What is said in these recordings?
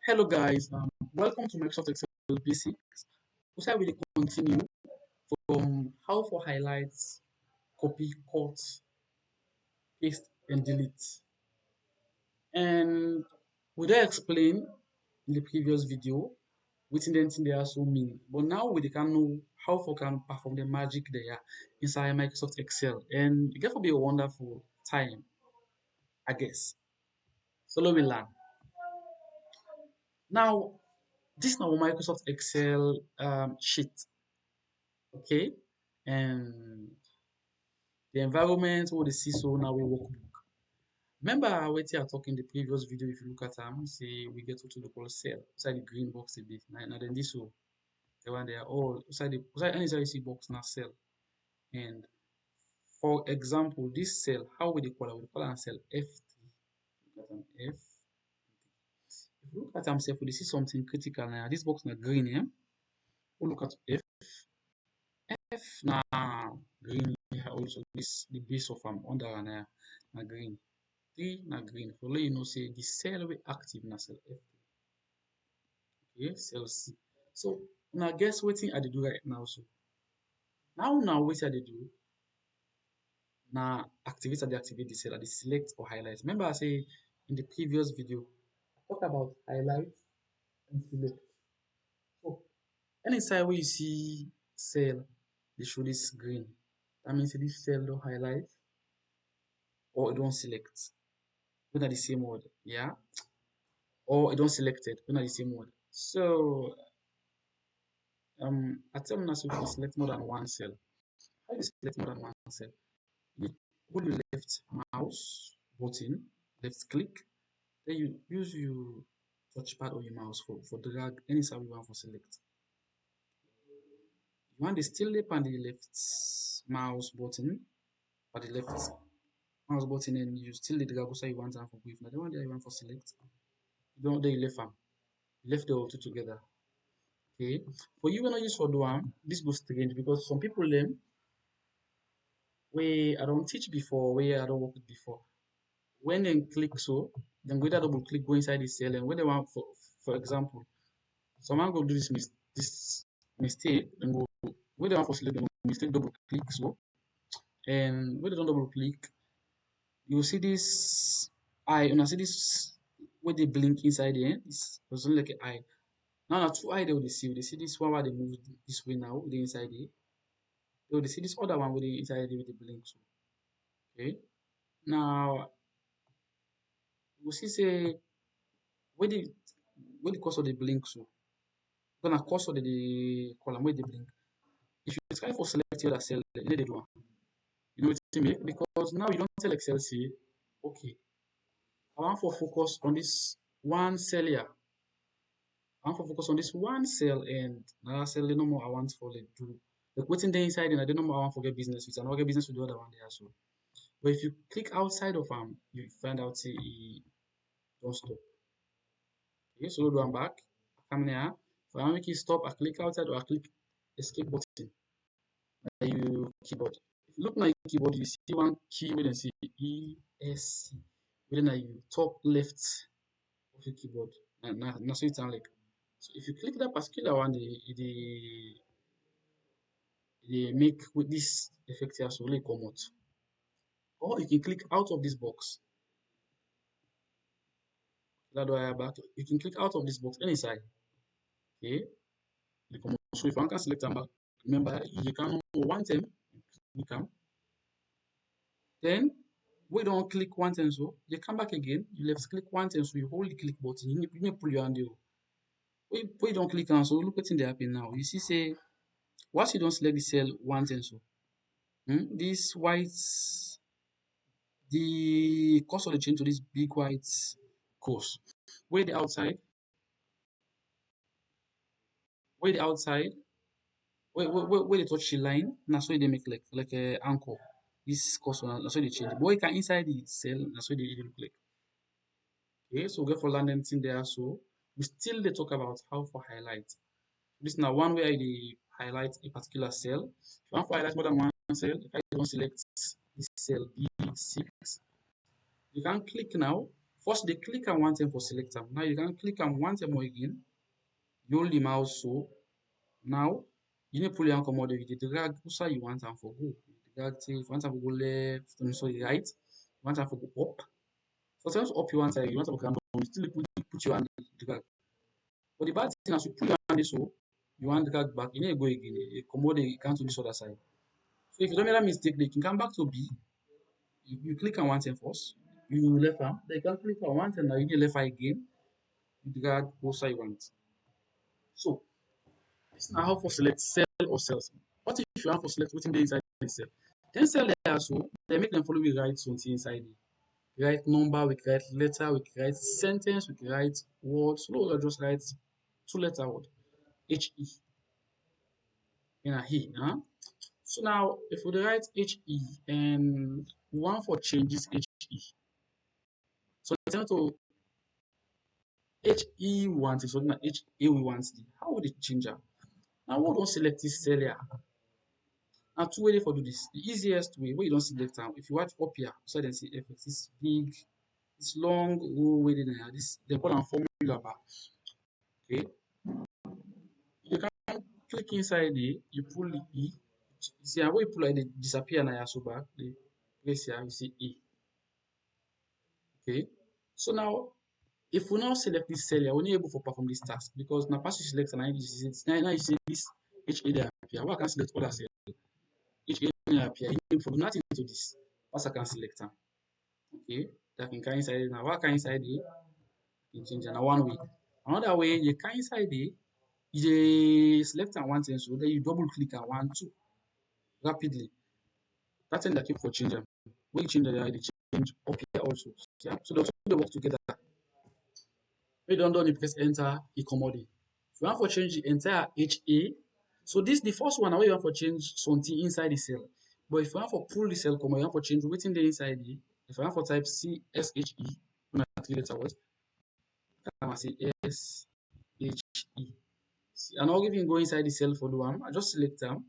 Hello guys, welcome to Microsoft Excel Basics. We will continue from how for highlights, copy, cut, paste, and delete. And we did explain in the previous video which then they are so mean. But now we can know how for can perform the magic there inside Microsoft Excel. And it will be a wonderful time, I guess. So let me learn. Now, this is our Microsoft Excel sheet. Okay, and the environment what they see so now we workbook. Remember what I talked in the previous video. If you look at them, say we get to the call cell inside the green box a bit. Now then this one, the one they are all inside any size box now cell. And for example, this cell, how would they call it? We call it cell F3. Look at them F. If you look at them, we see something critical now. This box now green, yeah. We look at F. F now green here also this the base of under na green. 3 na green. For let you know say the cell we active na cell F. Okay, cell C. So now guess what thing I dey do right now so. Now what I dey do now activate the cell, I dey select or highlight. Remember I say in the previous video I talk about highlight and select. So anytime where you see cell they show this green. That means this cell don't highlight or it don't select. When are the same word, yeah? Or it don't selected, when are the same word. So I tell you now so you select more than one cell. How you select more than one cell? You hold your left mouse button, left click, then you use your touchpad or your mouse for drag any cell you want for select. You want the still lip and the left mouse button or the left mouse button and you still the drag so you want them for brief. Now the one that you want for select, you don't there you left them. You left the two together. Okay. For you when I use for do this goes strange because some people learn where I don't teach before, where I don't work with before. When they click so, then go that double click go inside the cell and when they want for example, someone go do this mistake and go where they want for select them mistake double click so and when they don't double click, you will see this eye and I see this where they blink inside the end. It's only like an eye. Now two eye they see. They see this one where they move this way now, the inside it. They see this other one with the inside it with the blink. So okay. Now we see say where the cause of the blink so gonna cause of the column where the blink. If you try for select the other cell, they do one. You know what I mean? Because now you don't tell Excel say, okay, I want to focus on this one cell here. I want to focus on this one cell and another cell no more I want for like do like what's in the inside and I don't know more I want to get business with and I'll get business with the other one there so. But if you click outside of you find out say he don't stop. Okay, so do I'm back. I come here. If I make it stop, I click outside or I click escape button. You keyboard. If you look at your keyboard, you see one key where they say ESC. Within you top left of your keyboard. And now so it's like so if you click that particular one, they make with this effect here so only come out. Or you can click out of this box. That way back. You can click out of this box any side. Okay. So if one can select them back, remember you can one time you can. Then we don't click one time so you come back again, you left click one time so you hold the click button, you need to pull your hand there. We don't click on so look what's in the happen now. You see say once you don't select the cell one time so this white the course of the change to this big white course. Where the outside, where the outside, where they touch the line, that's why they make like a anchor. This course one, that's why they change. But you can inside the cell, that's why they look like. Okay, so we get for landing thing there. So we still they talk about how for highlight. This now one way they highlight a particular cell. If you want to highlight more than one cell, if I don't select this cell B6, you can click now First, they click on one time for select them. Now you can click on one time more again. You hold the mouse so. Now you need to pull your commode. You drag also you want them for go. You drag say if you want them to go left, sorry right. You want them to go up. Sometimes up you want side, you want to go down. You still put your hand drag. But the bad thing as you pull your hand so, you want drag back. You need to go again. You commode you can't do this other side. So if you don't make that mistake, they can come back to B. You click on one time first. You left arm. They can click on one time now. You need left eye again. You drag both side you want. So this now how for select cell or cells. What if you want for select within the inside the cell? Then cell there so they make them follow we write something inside it. We write number, we can write letter, we can write sentence, we can write word. So we'll just write two letter word. HE. In a he. Huh? So now if we write HE and we want for changes HE. So tell to HE we want it, so now HA we want it. How would it change that? Now we don't select this cell here. Now two ways for do this. The easiest way where you don't select them, if you watch up here, so then see if it's big, it's long row way there. This they call them formula bar. Okay. You can click inside it, you pull the E. You see how you pull it, they disappear now so back. The place here you see E. Okay. So now if we now select this cell here, we're not able to perform this task because now pass you select and now you see this HA there appear. Why I can select other cell? HA there appear. You need for do nothing to this. Pass I can select them. Okay. That can come inside it. Now what can inside it? You change it now one way. Another way you can inside it, you select and one thing so then you double click and one two rapidly. That thing that keep for change them. When you change the change up here also. Yeah. So those two they work together. When you don't you press enter e commodity. If you want to change the entire HA, so this the first one now you want to change something inside the cell. But if you want to pull the cell comma, you want to change within the inside it. If you want to type CSHE, when I three letter words, I say SHE. And I'll even go inside the cell for the one. I just select them.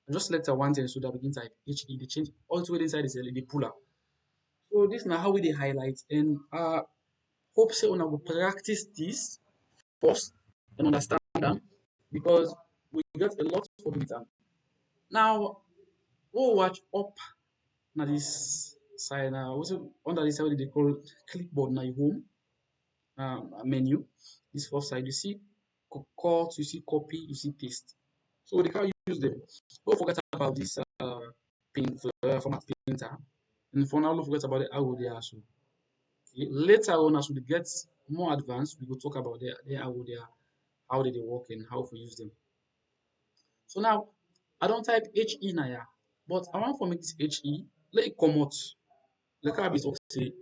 I just select a one thing so that we can type HE. They change all the way inside the cell, they pull up. So this now how we they highlight and hope say when I will practice this first and understand them because we got a lot for it. Now we'll watch up now this side now also under this side they call clipboard now home menu. This first side you see cut, you see copy, you see paste. So they can use them. Don't forget about this paint format painter. And for now, don't forget about the arrow there also. Okay. Later on, as we get more advanced, we will talk about the arrow there, how they work and how to use them. So now I don't type HE now, yeah, but I want to make this HE, let it come out. The car is say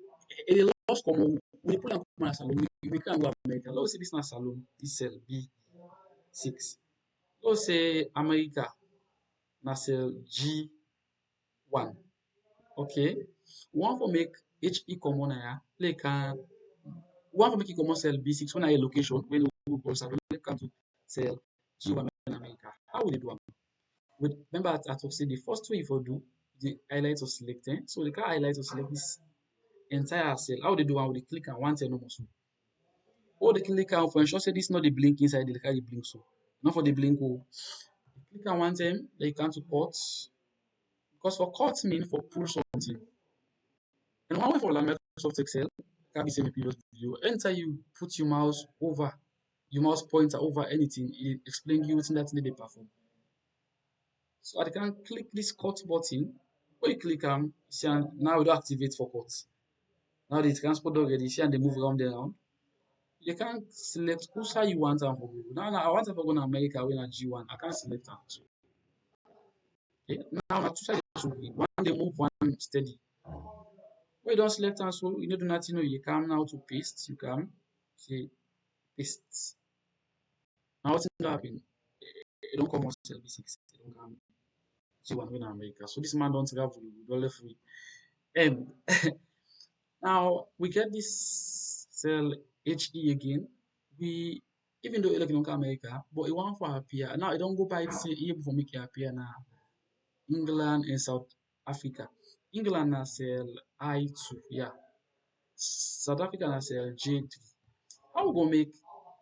it lost come out. We put them in a salon, we can go America. Let's say this is salon, this cell B6. Let's say America, na cell G1. Okay. We want to make HE common here, like we want to make it common cell B6 when I location when we go server, we come to cell G1 in America. How would it do? Remember I talked say the first way you do the highlight or selecting. So the can highlight or select this entire cell. How they do one with the click and one cell no more so. Or the click and for ensure say this not the blink inside the carry blink so. Not for the blink oh. Click and one time, then you come to cut. Because for cut mean for pull something. And one way for Microsoft Excel, can be same in previous video. Enter you put your mouse over, your mouse pointer over anything, it explain you what's that they perform. So I can click this cut button. When you click see now we don't activate for cut. Now the transport already see and they move around there around. You can select who side you want and for Google. Now I want to go to America when I G1. I can select that. Okay. Now two side one they move one steady. When you don't select and so you don't do nothing, you come now to paste. You can say paste. Now what's going to happen? It don't come on cell B6. It don't come G1 in America. So this man don't travel, don't left free. And now we get this cell HE again. We even though it like in America, but it want for appear. Now it don't go by it say able for make it appear now. England and South Africa. England na cell I2, yeah. South Africa na cell J3. How we go make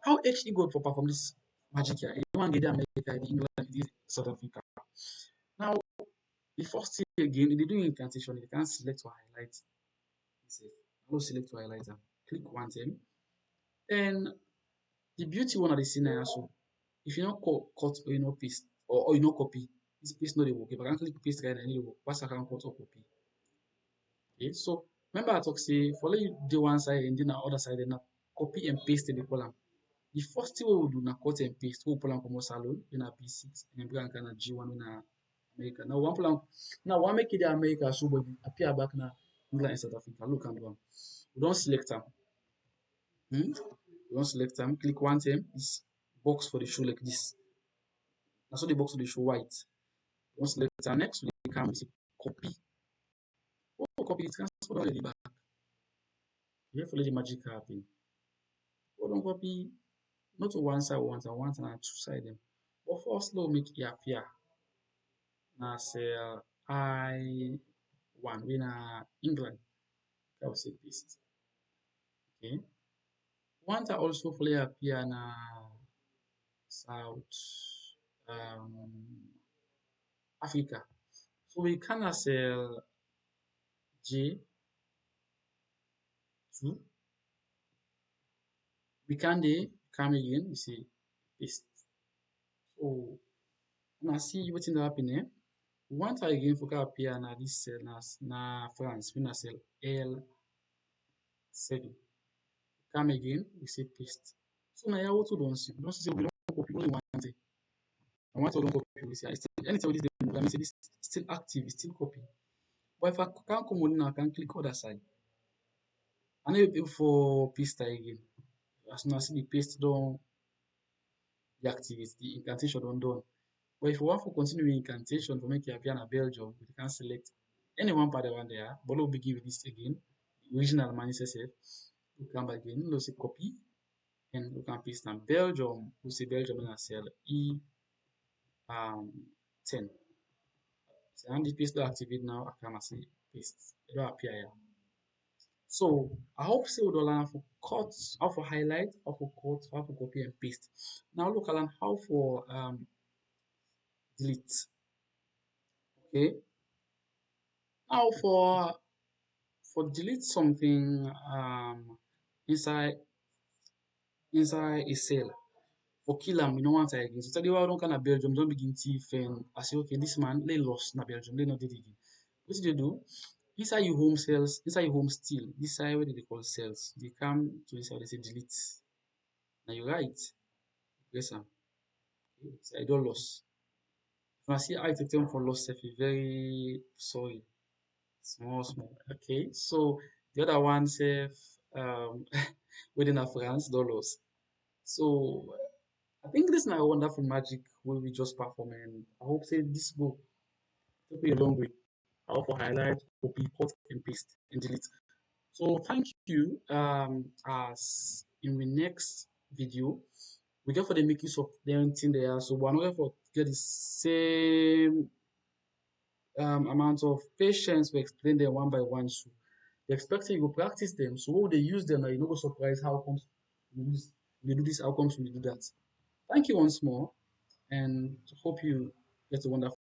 how HE go for perform this magic here? You want get the America, the England, the South Africa. Now the first thing again, if they do incantation, they can select or highlight. I'll select or highlight them. Click one time. And the beauty one of the scene now, so if you not cut or you not paste or you not copy, this paste not dey work. If I can click paste right now, it will work. Pass I can cut or copy. Okay, so remember I talk say for let you do one side and then the other side, then now copy and paste in the column. The first thing we will do now cut and paste. We will pull am comot salon in a P6 and then bring am kind of G1 in a America. Now one pull am now one make it the America show but appear back now England and South Africa. Look and do am. We don't select am. We don't select am. Click one time. This box for the show like this. Now so the box for the show white. We don't select am. Next we can say copy. Oh, copy it transfer already back. You follow the magic happen. We don't copy not to one side, one side and two side them. But first, let's make it appear. Now cell I1 we na England. I will say paste. Okay. Once I also play appear na South um, Africa. So we can cell J2. We can dey come again. We say paste. So now see wetin dey happen here. Once I again for appear na this cell na France. We na cell L7. Come again. We say paste. So now here what we don see. We don see say we don copy only one thing. And once we don copy, we say I still anytime with this dey I say this still active, it's still copy. But if I can't come on now, I can click other side. And then you for paste again. As soon as the paste don deactivate, the incantation don done. But if you want to continue with incantation to make it appear na Belgium, you can select any one part around there. But we'll begin with this again. The original man is SF. We come back again, we'll say copy. And we can paste on Belgium. We'll say Belgium in a cell E10. So and the paste will activate now. I can say paste. It will appear here. So I hope so we learn how to cut, how to highlight, how to cut, how to copy and paste. Now look at how for delete. Okay. Now for delete something inside a cell. For kill am, we don't want again. So tell you why don't kind of Belgium, don't begin thief and I say okay, this man they lost na Belgium, they not did it again. What did they do? Inside your home cells, inside your home still, this side what they call cells. They come to this side, they say delete. Now you write, press am. Okay, so I don't loss. If I see item for loss, if you very sorry. Small. Okay, so the other one says within a France dollars. So I think this is a wonderful magic will we just perform and I hope say this will take you a long way. How for highlight, copy, cut and paste and delete. So thank you. As in the next video, we get for the make use of the thing there. So we're not for get the same amount of patience to explain them one by one. So they expect you go practice them. So when they use them, you know go surprise how comes we do this, how comes we do that. Thank you once more and hope you get a wonderful